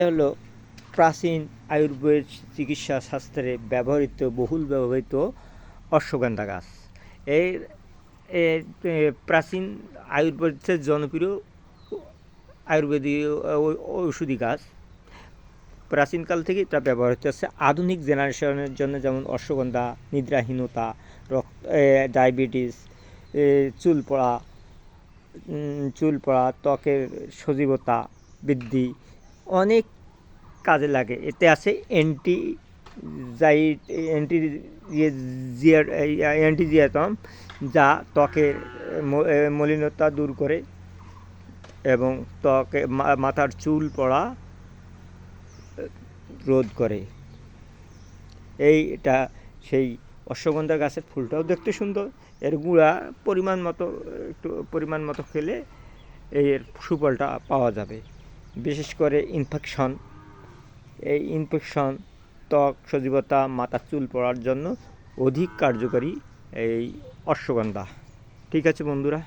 হলো প্রাচীন আয়ুর্বেদ চিকিৎসা শাস্ত্রে বহুল ব্যবহৃত অশ্বগন্ধা গাছ। এর প্রাচীন আয়ুর্বেদের জনপ্রিয় আয়ুর্বেদীয় ঔষধি গাছ। প্রাচীনকাল থেকেই তা ব্যবহার হচ্ছে। আধুনিক জেনারেশনের জন্য যেমন অশ্বগন্ধা নিদ্রাহীনতা, ডায়াবেটিস, চুল পড়া, ত্বকের সজীবতা বৃদ্ধি অনেক কাজে লাগে। এতে আছে অ্যান্টিজিয়াতম, যা ত্বকের মলিনতা দূর করে এবং মাথার চুল পড়া রোধ করে। এটা সেই অশ্বগন্ধা গাছের ফুলটাও দেখতে সুন্দর। এর গুঁড়া পরিমাণ মতো খেলে এর সুফলটা পাওয়া যাবে। বিশেষ করে ইনফেকশন, ত্বক সজীবতা, মাথার চুল পড়ার জন্য অধিক কার্যকরী এই অশ্বগন্ধা। ঠিক আছে বন্ধুরা।